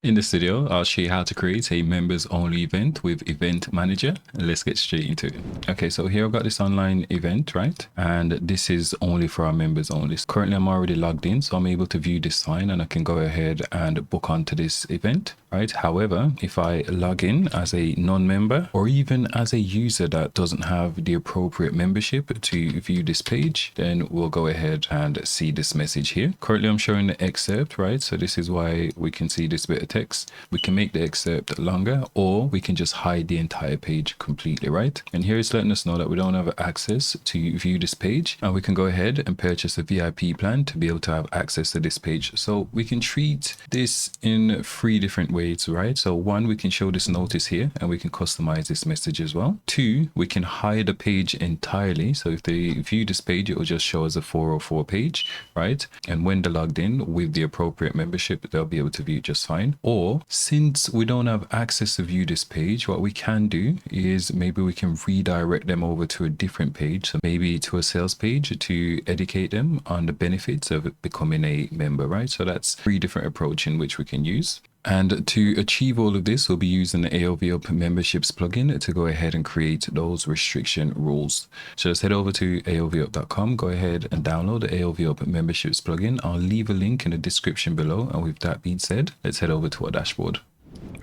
In this video, I'll show you how to create a members only event with Event Manager. Let's get straight into it. Okay, so here I've got this online event, right? And this is only for our members only. So currently, I'm already logged in, so I'm able to view this sign and I can go ahead and book onto this event, right? However, if I log in as a non-member or even as a user that doesn't have the appropriate membership to view this page, then we'll go ahead and see this message here. Currently, I'm showing the excerpt, right? So this is why we can see this bit of text. We can make the excerpt longer, or we can just hide the entire page completely, right? And here it's letting us know that we don't have access to view this page, and we can go ahead and purchase a VIP plan to be able to have access to this page. So we can treat this in 3 different ways, right? So 1, we can show this notice here and we can customize this message as well. 2, we can hide a page entirely. So if they view this page, it will just show as a 404 page, right? And when they're logged in with the appropriate membership, they'll be able to view it just fine. Or since we don't have access to view this page, what we can do is maybe we can redirect them over to a different page. So maybe to a sales page to educate them on the benefits of becoming a member, right? So that's 3 different approaches in which we can use. And to achieve all of this, we'll be using the AOV Up memberships plugin to go ahead and create those restriction rules. So just head over to aovup.com, go ahead and download the AOV Up memberships plugin. I'll leave a link in the description below. And with that being said, let's head over to our dashboard.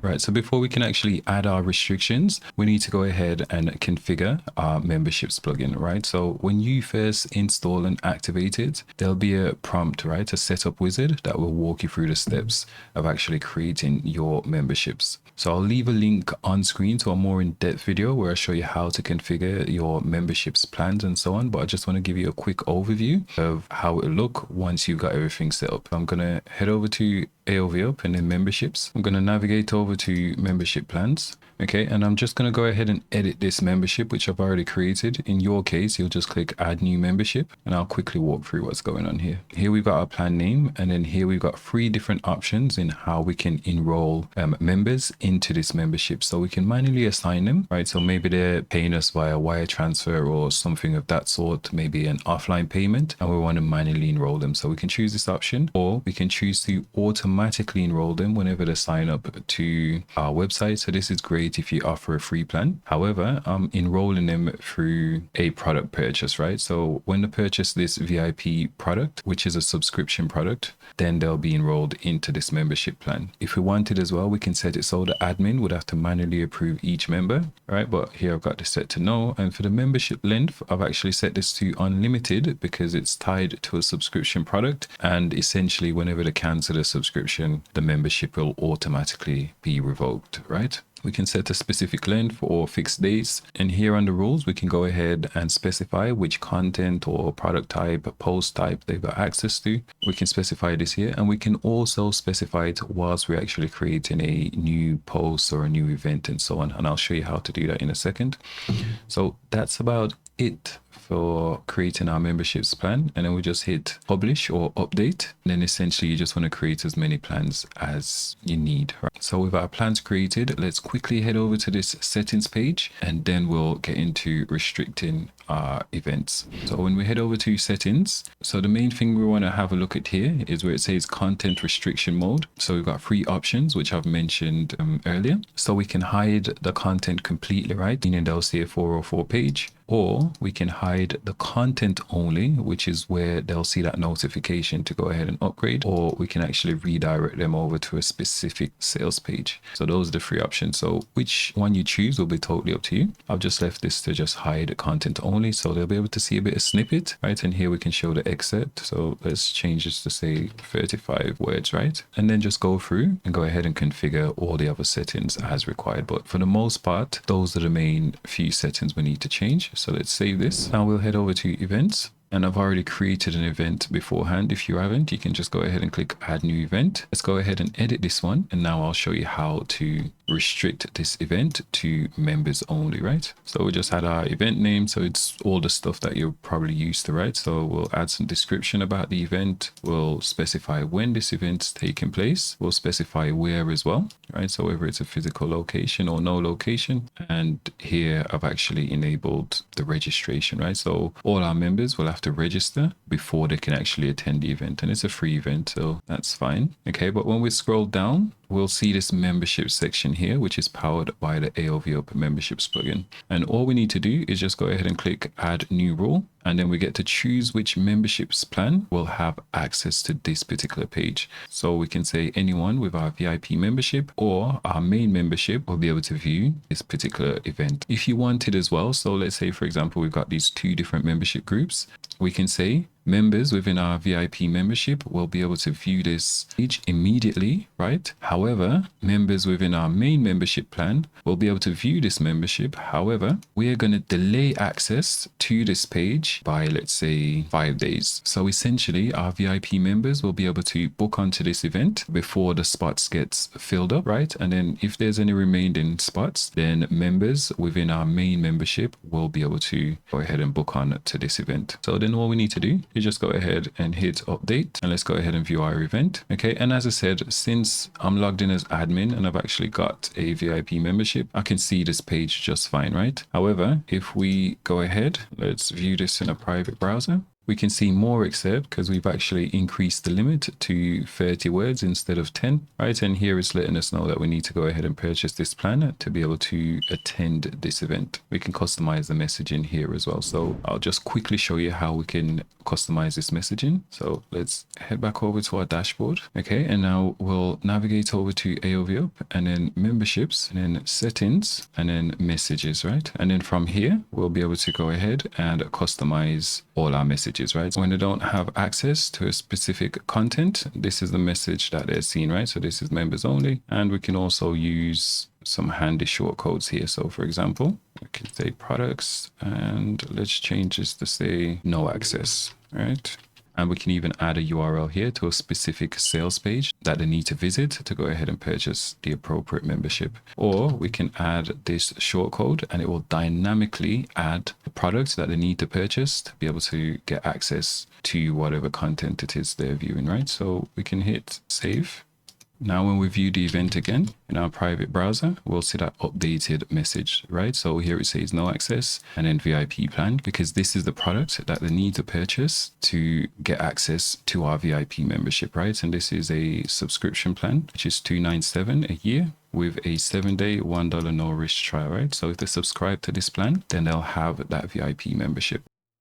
Right, so before we can actually add our restrictions, we need to go ahead and configure our memberships plugin, right? So when you first install and activate it, there'll be a prompt, right? A setup wizard that will walk you through the steps of actually creating your memberships. So I'll leave a link on screen to a more in-depth video where I show you how to configure your memberships plans and so on. But I just want to give you a quick overview of how it'll look once you've got everything set up. I'm going to head over to AOV Up and then memberships. I'm going to navigate over to membership plans. Okay, and I'm just going to go ahead and edit this membership, which I've already created. In your case, you'll just click add new membership, and I'll quickly walk through what's going on here. Here we've got our plan name, and then here we've got 3 different options in how we can enroll members into this membership. So we can manually assign them, right? So maybe they're paying us via wire transfer or something of that sort, maybe an offline payment, and we want to manually enroll them. So we can choose this option, or we can choose to automatically enroll them whenever they sign up to our website. So this is great if you offer a free plan. However, I'm enrolling them through a product purchase, right? So when they purchase this VIP product, which is a subscription product, then they'll be enrolled into this membership plan. If we wanted as well, we can set it so the admin would have to manually approve each member, right? But here I've got this set to no. And for the membership length, I've actually set this to unlimited because it's tied to a subscription product. And essentially, whenever they cancel the subscription, the membership will automatically be revoked, right? We can set a specific length or fixed days. And here on the rules, we can go ahead and specify which content or product type, post type they've got access to. We can specify this here, and we can also specify it whilst we're actually creating a new post or a new event and so on. And I'll show you how to do that in a second. So that's about it for creating our memberships plan, and then we just hit publish or update, and then essentially you just want to create as many plans as you need, right? So with our plans created, let's quickly head over to this settings page, and then we'll get into restricting our events. So when we head over to settings, so the main thing we want to have a look at here is where it says content restriction mode. So we've got 3 options, which I've mentioned earlier. So we can hide the content completely, right? Meaning they'll see a 404 page. Or we can hide the content only, which is where they'll see that notification to go ahead and upgrade, or we can actually redirect them over to a specific sales page. So those are the 3 options. So which one you choose will be totally up to you. I've just left this to just hide content only, so they'll be able to see a bit of snippet, right? And here we can show the excerpt. So let's change this to say 35 words, right? And then just go through and go ahead and configure all the other settings as required. But for the most part, those are the main few settings we need to change. So let's save this. Now we'll head over to events. And I've already created an event beforehand. If you haven't, you can just go ahead and click add new event. Let's go ahead and edit this one. And now I'll show you how to restrict this event to members only, right? So we just had our event name. So it's all the stuff that you're probably used to, right? So we'll add some description about the event. We'll specify when this event's taking place. We'll specify where as well, right? So whether it's a physical location or no location. And here I've actually enabled the registration, right? So all our members will have to register before they can actually attend the event, and it's a free event, so that's fine. Okay, but when we scroll down, we'll see this membership section here, which is powered by the AOV memberships plugin. And all we need to do is just go ahead and click add new rule. And then we get to choose which memberships plan will have access to this particular page. So we can say anyone with our VIP membership or our main membership will be able to view this particular event. If you wanted as well, so let's say, for example, we've got these two different membership groups. We can say members within our VIP membership will be able to view this page immediately, right? However, members within our main membership plan will be able to view this membership. However, we are going to delay access to this page by, let's say, 5 days. So essentially, our VIP members will be able to book onto this event before the spots gets filled up, right? And then if there's any remaining spots, then members within our main membership will be able to go ahead and book on to this event. So then all we need to do, you just go ahead and hit update, and let's go ahead and view our event. Okay, and as I said, since I'm logged in as admin and I've actually got a VIP membership, I can see this page just fine, right? However, if we go ahead, let's view this in a private browser. We can see more except because we've actually increased the limit to 30 words instead of 10, right? And here it's letting us know that we need to go ahead and purchase this plan to be able to attend this event. We can customize the messaging here as well. So I'll just quickly show you how we can customize this messaging. So let's head back over to our dashboard. Okay, and now we'll navigate over to AOV Up and then memberships and then settings and then messages, right? And then from here, we'll be able to go ahead and customize all our messages, right? When they don't have access to a specific content, this is the message that they're seeing, right? So this is members only. And we can also use some handy shortcodes here. So for example, we can say products and let's change this to say no access, right? And we can even add a URL here to a specific sales page that they need to visit to go ahead and purchase the appropriate membership. Or we can add this shortcode and it will dynamically add the products that they need to purchase to be able to get access to whatever content it is they're viewing, right? So we can hit save. Now, when we view the event again in our private browser, we'll see that updated message, right? So here it says no access and then VIP plan, because this is the product that they need to purchase to get access to our VIP membership, right? And this is a subscription plan, which is $297 a year with a 7-day $1 no risk trial, right? So if they subscribe to this plan, then they'll have that VIP membership.